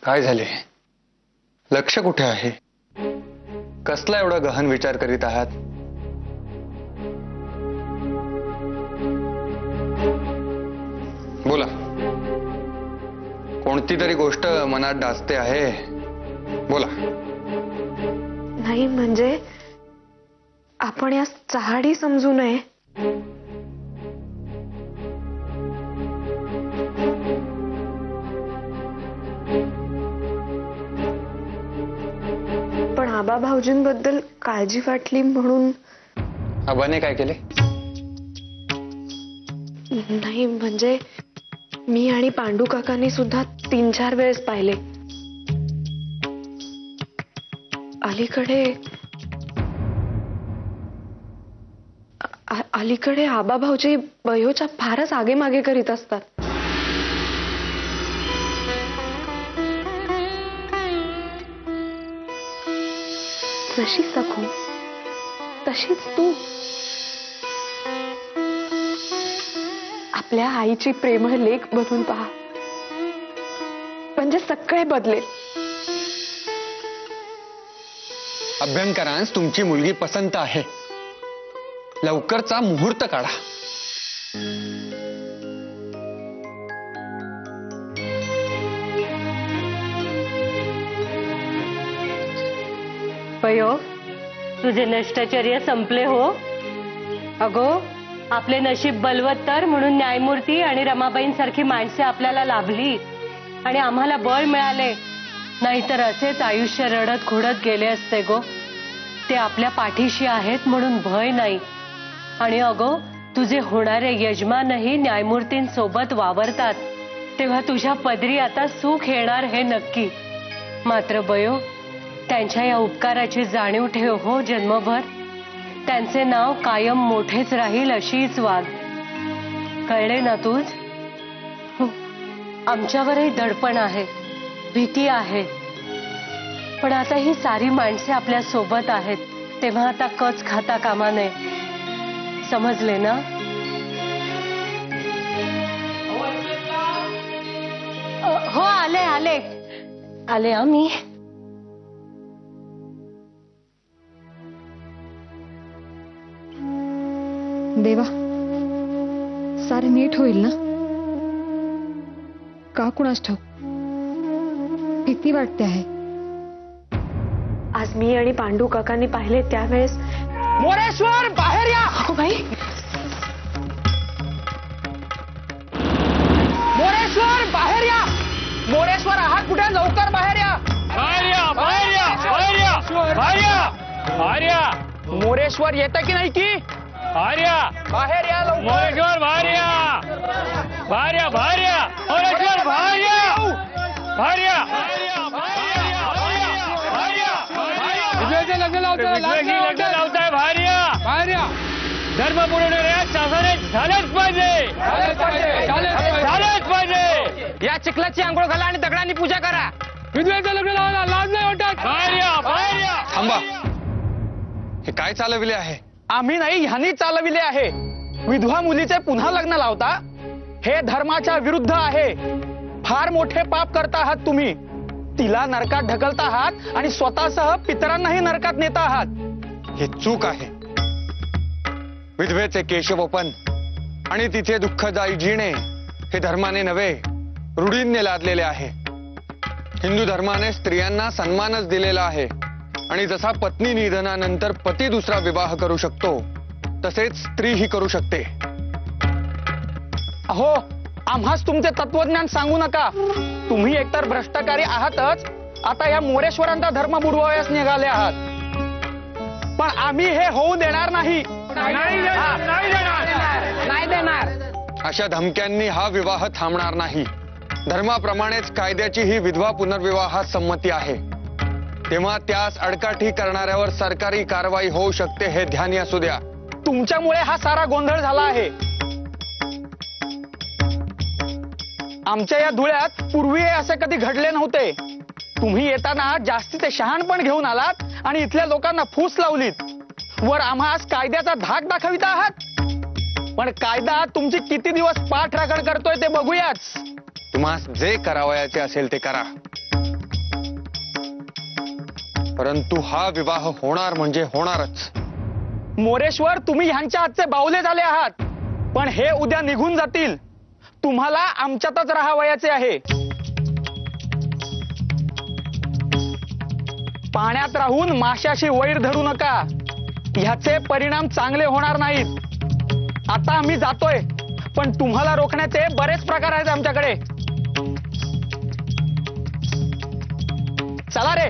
काय झाले? लक्ष कुठे आहे? कसला एवढा गहन विचार करीत आहात? बोला, कोणती तरी गोष्ट मनात डासते आहे, बोला. नाही म्हणजे आपण या चहाडी समजू नये. पण आबा भाऊजींबद्दल काळजी वाटली म्हणून. आबाने काय केले? नाही म्हणजे मी आणि पांडू काकांनी सुद्धा 3-4 वेळेस पाहिले. अलीकडे आबा भाऊजी बयोच्या फारच आगे मागे करीत असतात. जशी सखू तशीच तू. आपल्या आईची प्रेमळ लेक बनून पहा, म्हणजे सगळे बदलेल. अभ्यंकरांस तुमची मुलगी पसंत आहे. लवकरचा मुहूर्त काढा. पयो, तुझे नष्टाचर्य संपले हो. अगो, आपले नशीब बलवत्तर म्हणून न्यायमूर्ती आणि रमाबाईंसारखी माणसे आपल्याला लाभली आणि आम्हाला बळ मिळाले. नाहीतर असेच आयुष्य रडत खोडत गेले असते गो. ते आपल्या पाठीशी आहेत म्हणून भय नाही. आणि अगो, तुझे होणारे यजमानही न्यायमूर्तींसोबत वावरतात, तेव्हा तुझ्या पदरी आता सुख येणार हे नक्की. मात्र बयो, त्यांच्या या उपकाराची जाणीव ठेव हो जन्मभर. त्यांचे नाव कायम मोठेच राहील अशीच वाग. कळले ना तुझ? आमच्यावरही दडपण आहे, भीती आहे, पण आता ही सारी माणसे आपल्या सोबत आहेत, तेव्हा आता कच खाता कामा नये. समजले ना? हो, आले आले आले आम्ही. देवा, सारे नीट होईल ना? का कुणास ठाऊक, भीती वाटते आहे. आज मी आणि पांडू काकांनी पाहिले त्यावेळेस. मोरेश्वर, बाहेर या. हो बाई. मोरेश्वर, बाहेर या. मोरेश्वर आहात कुठे? लवकर बाहेर या. बाहेर या, बाहेर या, बाहेर या, बाहेर या, बाहेर या. मोरेश्वर येतं की नाही की? बाहेर या, बाहेर या लवकर. मोरेश्वर बाहेर या, बाहेर या, बाहेर या, मोरेश्वर बाहेर या, बाहेर या, बाहेर या, बाहेर या. विजयाचे लग्न लावताय, लग्न लावताय, बाहेर या, बाहेर या. धर्म पुरवणाऱ्या शासनाने झालंच पाहिजे, झालंच पाहिजे. या चिखलाची आंघोळ घाला आणि दगडांनी पूजा करा. विजयाचं लग्न लावायला लाज नाही वाटत? बाहेर या, बाहेर या. थांबा, हे काय चालविले आहे? आम्ही नाही, ह्यांनी चालविले आहे. विधवा मुलीचे पुन्हा लग्न लावता, हे धर्माच्या विरुद्ध आहे. फार मोठे पाप करता आहात तुम्ही. तिला नरकात ढकलता आहात आणि स्वतःसह पितरांनाही नरकात नेता आहात. हे चूक आहे. विधवेचे केशवपन आणि तिथे दुःखदायी जिणे हे धर्माने नव्हे, रूढींनी लादलेले आहे. हिंदू धर्माने स्त्रियांना सन्मानच दिलेला आहे आणि जसा पत्नी निधनानंतर पती दुसरा विवाह करू शकतो, तसेच स्त्री ही करू शकते. अहो, आम्हाच तुमचे तत्वज्ञान सांगू नका. तुम्ही एकतर भ्रष्टकारी आहातच, आता या मोरेश्वरांचा धर्म बुडवायस निघाले आहात. पण आम्ही हे होऊ देणार नाही. नाही देणार. अशा धमक्यांनी हा विवाह थांबणार नाही. धर्माप्रमाणेच कायद्याची ही विधवा पुनर्विवाहात संमती आहे. तेव्हा त्यास अडकाठी करणाऱ्यावर सरकारी कारवाई होऊ शकते, हे ध्यानी असू द्या. तुमच्यामुळे हा सारा गोंधळ झाला आहे. आमच्या या धुळ्यात पूर्वी हे असे कधी घडले नव्हते. तुम्ही येताना जास्तीचे शहाणपण घेऊन आलात आणि इथल्या लोकांना फूस लावलीत. वर आम्हास कायद्याचा धाक दाखविता आहात. पण कायदा तुमची किती दिवस पाठराखण करतोय ते बघूयाच. तुम्हाला जे करावयाचे असेल ते करा, परंतु हा विवाह होणार म्हणजे होणारच. मोरेश्वर, तुम्ही ह्यांच्या हातचे बावले झाले आहात, पण हे उद्या निघून जातील. तुम्हाला आमच्यातच राहावयाचे आहे. पाण्यात राहून माशाशी वैर धरू नका. ह्याचे परिणाम चांगले होणार नाहीत. आता आम्ही जातोय, पण तुम्हाला रोखण्याचे बरेच प्रकार आहेत आमच्याकडे. चला रे.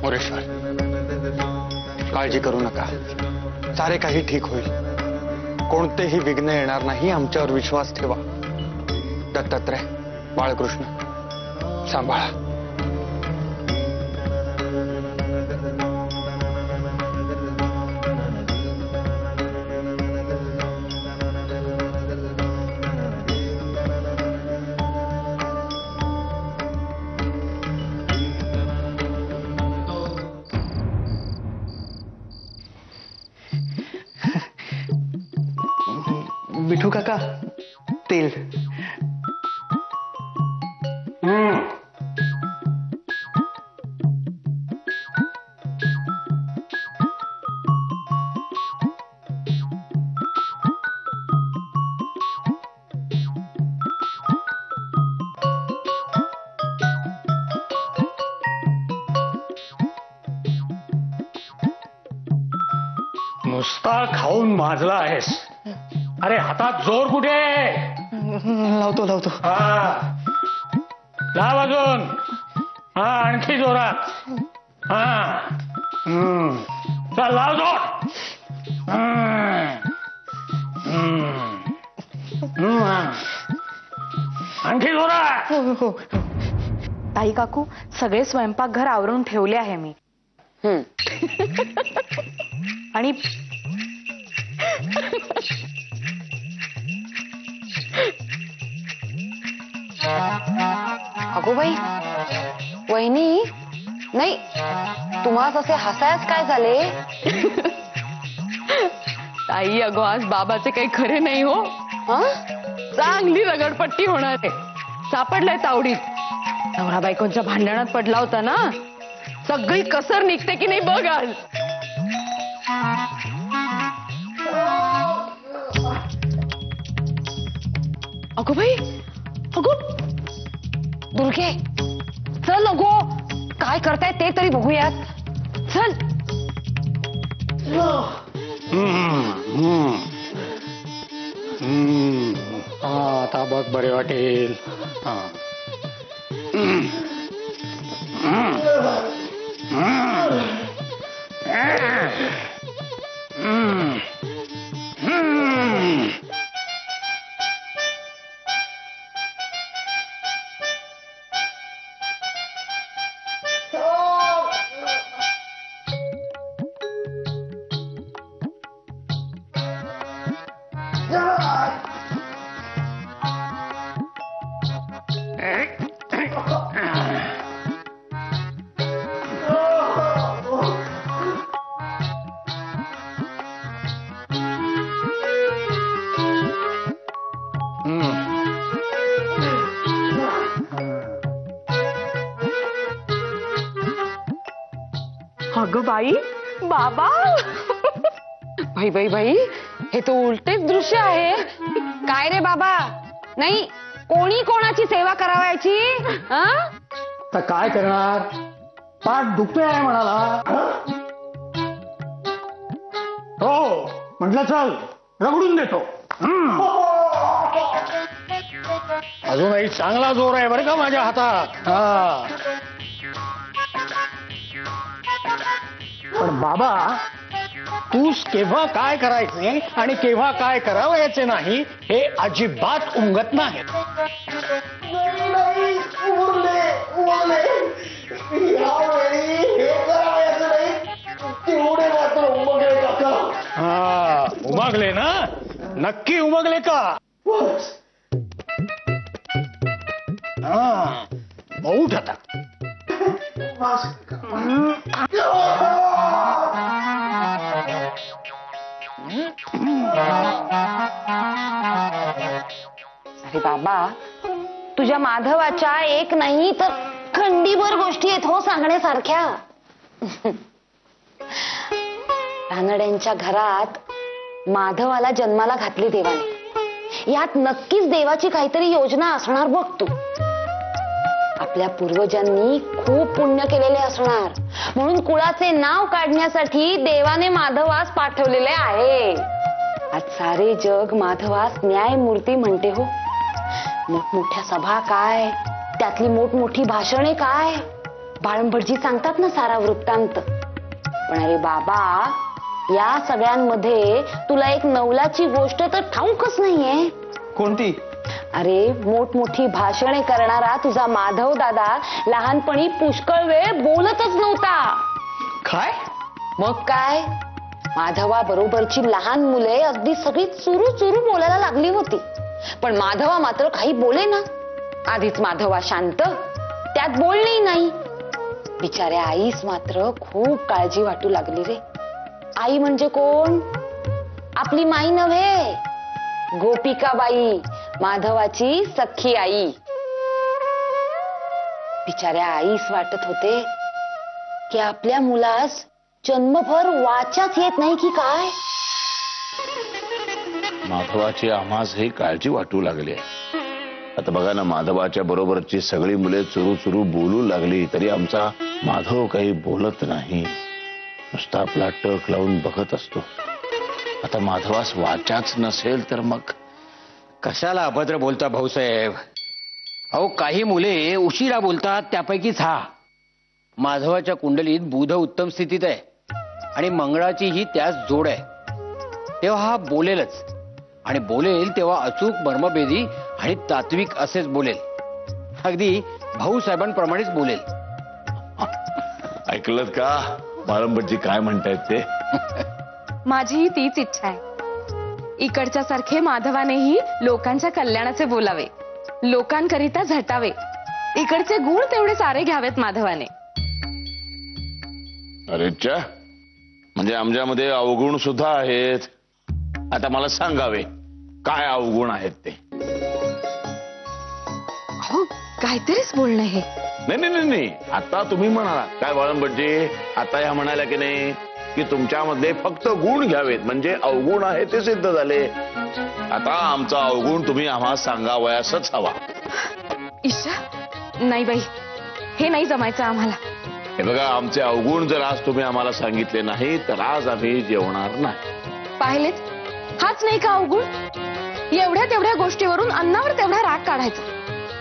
मोरेश्वर, काळजी करू नका. सारे काही ठीक होईल. कोणतेही विघ्न येणार नाही. आमच्यावर विश्वास ठेवा. दत्तात्रय, बाळकृष्ण, सांभाळा. विठू काका, तेल. नुसता खाऊन माजला आहेस. अरे हातात जोर कुठे? लावतो. हा, लाव अजून. हा, आणखी जोरात. हा, चल लाव जोर. आणखी जोरात. ताई काकू, सगळे स्वयंपाकघर आवरून ठेवले आहे मी. आणि अगो बाई, वहिनी, नाही, तुम्हाला असे हसायच काय झाले? ताई, अगो आज बाबाचे काही खरे नाही हो. चांगली रगडपट्टी होणार आहे. सापडलाय तावडीत. नवरा बायकोंच्या भांडणात पडला होता ना, सगळी कसर निघते की नाही बघ आज. अगो बाई, अगो दुर्गे, चल अगो, काय करताय ते तरी बघूयात. चल. आता बघ बरे वाटेल. अगं बाई, बाबा. भाई भाई भाई, हे तो उलटेच दृश्य आहे. काय रे बाबा, नाही कोणी कोणाची सेवा करावायची? तर काय करणार? पाठ दुखते आहे म्हणाला. हो म्हटलं, चल रगडून देतो. अजूनही चांगला जोर आहे बरं का माझ्या हातात. हा, पण बाबा, तूच केव्हा काय करायचे आणि केव्हा काय करावयाचे नाही हे अजिबात उमगत नाही. हा, उमगले ना? नक्की उमगले का? हा, उठ आता. अरे बाबा, तुझ्या माधवाच्या एक नाही तर खंडीभर गोष्टी आहेत हो सांगण्यासारख्या. रानड्यांच्या घरात माधवाला जन्माला घातले देवाने. यात नक्कीच देवाची काहीतरी योजना असणार बघ तू. आपल्या पूर्वजांनी खूप पुण्य केलेले असणार म्हणून कुळाचे नाव काढण्यासाठी देवाने माधवास पाठवलेले आहे. आज सारे जग माधवास न्यायमूर्ती म्हणते हो. मोठमोठ्या सभा काय, त्यातली मोठमोठी भाषणे काय, बाळंभटजी सांगतात ना सारा वृत्तांत. पण अरे बाबा, या सगळ्यांमध्ये तुला एक नवलाची गोष्ट तर ठाऊकच नाहीये. कोणती? अरे मोठमोठी भाषणे करणारा तुझा माधव दादा लहानपणी पुष्कळ वेळ बोलतच नव्हता. काय? मग काय, माधवा बरोबरची लहान मुले अगदी सगळी चुरू चुरू बोलायला लागली होती. पण माधवा मात्र काही बोले ना. आधीच माधवा शांत, त्यात बोलणेही नाही. बिचाऱ्या आईस मात्र खूप काळजी वाटू लागली रे. आई म्हणजे कोण? आपली माई नव्हे, गोपिकाबाई, माधवाची सख्खी आई. बिचाऱ्या आईस वाटत होते की आपल्या मुलास जन्मभर वाचाच येत नाही की काय. माधवाची आम्हासही काळजी वाटू लागली आहे. आता बघा ना, माधवाच्या बरोबरची सगळी मुले चुरू चुरू बोलू लागली तरी आमचा माधव काही बोलत नाही. नुसता आपला टक लावून बघत असतो. आता माधवास वाचाच नसेल तर मग कशाला अभद्र बोलता भाऊसाहेब? अहो, काही मुले उशिरा बोलतात त्यापैकीच हा. माधवाच्या कुंडलीत बुध उत्तम स्थितीत आहे आणि मंगळाची ही त्याच जोड आहे. तेव्हा हा बोलेलच, आणि बोलेल तेव्हा अचूक मर्मभेदी आणि तात्विक असेच बोलेल. अगदी भाऊसाहेबांप्रमाणेच बोलेल. ऐकलत का बाळंबटजी काय म्हणतायत ते? माझीही तीच इच्छा आहे. इकडच्या सारखे माधवानेही लोकांच्या कल्याणाचे बोलावे, लोकांकरिता झटावे. इकडचे गुण तेवढे सारे घ्यावेत माधवाने. अरेच्या, म्हणजे आमच्यामध्ये अवगुण सुद्धा आहेत. आता मला सांगावे काय अवगुण आहेत ते. हो, काहीतरीच बोलणं हे. नाही, आता तुम्ही म्हणाला काय बाळंबटजी? आता ह्या म्हणाल्या की नाही की तुमच्यामध्ये फक्त गुण घ्यावेत, म्हणजे अवगुण आहे ते सिद्ध झाले. आता आमचा अवगुण तुम्ही आम्हाला सांगावयासच हवा. ईशा, नाही बाई, हे नाही जमायचं आम्हाला. हे बघा, आमचे अवगुण जर आज तुम्ही आम्हाला सांगितले नाही तर आज आम्ही जेवणार नाही. पाहिलेत, हाच नाही का अवगुण? एवढ्या तेवढ्या गोष्टीवरून अन्नावर तेवढा राग काढायचा.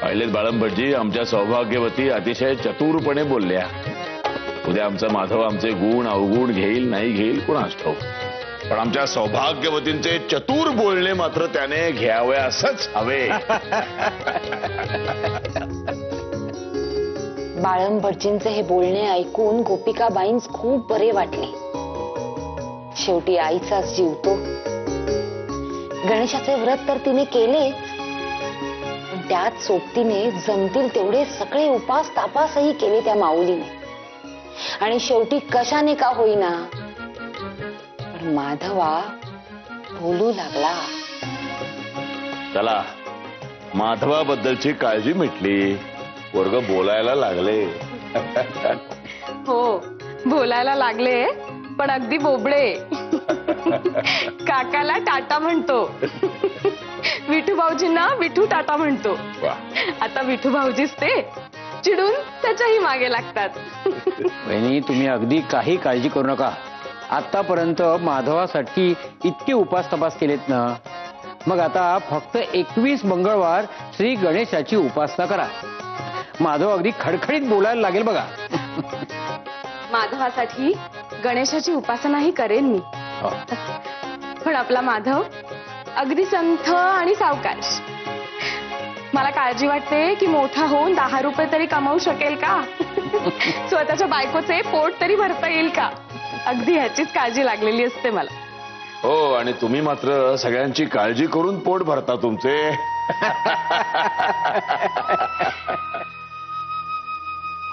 पाहिलेत बाळंबटजी, आमच्या सौभाग्यवती अतिशय चतुरपणे बोलल्या. उद्या आमचा माधव आमचे गुण अवगुण घेईल नाही घेईल कुणास ठाऊक, पण आमच्या सौभाग्यवतींचे चतुर बोलणे मात्र त्याने घ्यावयासच हवे. बाळंभटजींचे हे बोलणे ऐकून गोपिकाबाईंस खूप बरे वाटले. शेवटी आईचाच जीव तो. गणेशाचे व्रत तर तिने केले, पण त्यात सोबतीने जमतील तेवढे सगळे उपास तापासही केले त्या माऊलीने. आणि शेवटी कशाने का होईना पण माधवा बोलू लागला. चला, माधवाबद्दलची काळजी मिटली, वर्ग बोलायला लागले. हो, बोलायला लागले, पण अगदी बोबडे. काकाला टाटा म्हणतो, विठू भाऊजींना विठू टाटा म्हणतो. आता विठू भाऊजीच ते चिडून त्याच्याही मागे लागतात. वहिनी, तुम्ही अगदी काही काळजी करू नका. आतापर्यंत माधवासाठी इतके उपास तपास केलेत ना, मग आता फक्त 21 मंगळवार श्री गणेशाची उपासना करा. माधव अगदी खडखडीत बोलायला लागेल बघा. माधवासाठी गणेशाची उपासनाही करेन मी. पण आपला माधव अगदी संथ आणि सावकाश. मला काळजी वाटते की मोठा होऊन 10 रुपये तरी कमावू शकेल का, स्वतःच्या बायकोचे पोट तरी भरता येईल का, अगदी ह्याचीच काळजी लागलेली असते मला. हो, आणि तुम्ही मात्र सगळ्यांची काळजी करून पोट भरता तुमचे.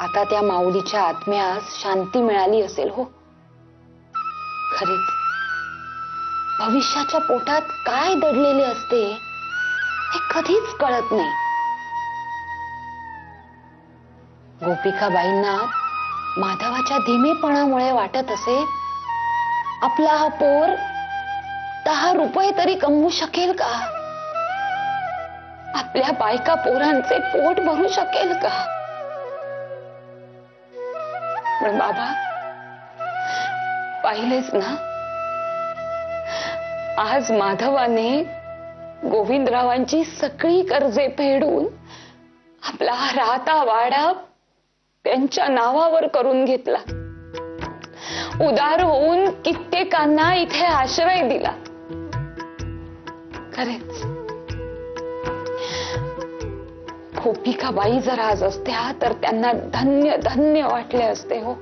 आता त्या माऊलीच्या आत्म्यास शांती मिळाली असेल हो. खरेच भविष्याच्या पोटात काय दडलेले असते हे कधीच कळत नाही. गोपिकाबाईंना माधवाच्या धीमेपणामुळे वाटत असे आपला हा पोर 10 रुपये तरी कमवू शकेल का, आपल्या बायका पोरांचे पोट भरू शकेल का. पण बाबा पाहिलेच ना, आज माधवाने गोविंदरावांची सगळी कर्जे फेडून आपला राहता वाडा त्यांच्या नावावर करून घेतला. उदार होऊन कित्येकांना इथे आश्रय दिला. खरेच गोपिकाबाई जर आज असत्या तर त्यांना धन्य धन्य वाटले असते हो.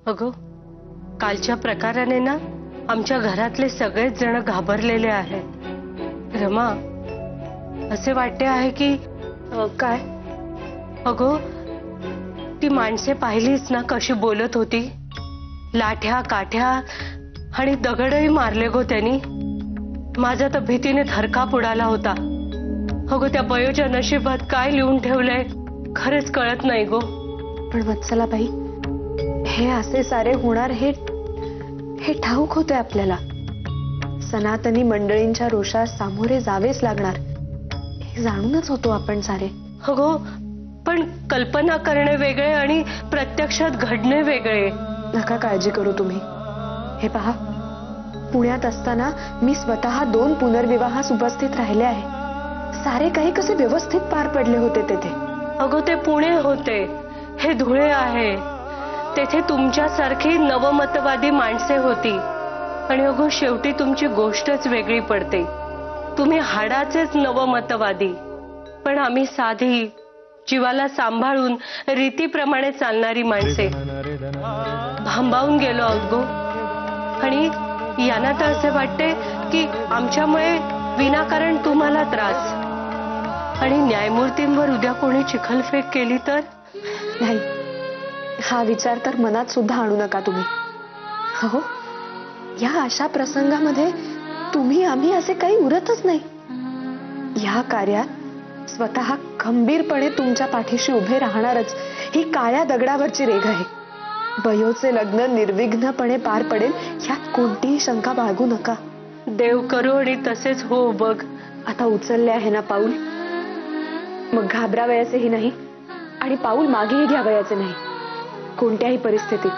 अगो, कालच्या प्रकाराने ना आमच्या घरातले सगळेच जण घाबरलेले आहेत. रमा, असे वाटते आहे की काय? अगो, ती माणसे पाहिलीच ना कशी बोलत होती. लाठ्या काठ्या आणि दगडही मारले गो त्यांनी. माझा तर भीतीने थरकाप उडाला होता. अगो, त्या बयोच्या नशिबात काय लिहून ठेवलंय खरेच कळत नाही गो. पण वत्सलाबाई, हे असे सारे होणार हे ठाऊक होते आपल्याला. सनातनी मंडळींच्या रोषास सामोरे जावेच लागणार हे जाणूनच होतो आपण सारे. अगो, पण कल्पना करणे वेगळे आणि प्रत्यक्षात घडणे वेगळे. नका काळजी करू तुम्ही. हे पहा, पुण्यात असताना मी स्वतः 2 पुनर्विवाहास उपस्थित राहिले आहे. सारे काही कसे व्यवस्थित पार पडले होते तेथे. अगो, ते पुणे होते, हे धुळे आहे. तेथे तुमच्यासारखी नवमतवादी माणसे होती. आणि अगो, शेवटी तुमची गोष्टच वेगळी पडते. तुम्ही हाडाचेच नवमतवादी, पण आम्ही साधी, जीवाला सांभाळून रीतीप्रमाणे चालणारी माणसे. भांबावून गेलो आहोत गो. आणि यांना तर असे वाटते की आमच्यामुळे विनाकारण तुम्हाला त्रास. आणि न्यायमूर्तींवर उद्या कोणी चिखलफेक केली तर? नाही, हा विचार तर मनात सुद्धा आणू नका तुम्ही. हो, या अशा प्रसंगामध्ये तुम्ही आम्ही असे काही उरतच नाही. या कार्यात स्वतः खंबीरपणे तुमच्या पाठीशी उभे राहणारच ही काळ्या दगडावरची रेघ आहे. बयोचे लग्न निर्विघ्नपणे पार पडेल यात कोणतीही शंका बाळगू नका. देव करू आणि तसेच हो बघ. आता उचलले आहे ना पाऊल, मग घाबरावयाचेही नाही आणि पाऊल मागेही घ्यावयाचे नाही कोणत्याही परिस्थितीत.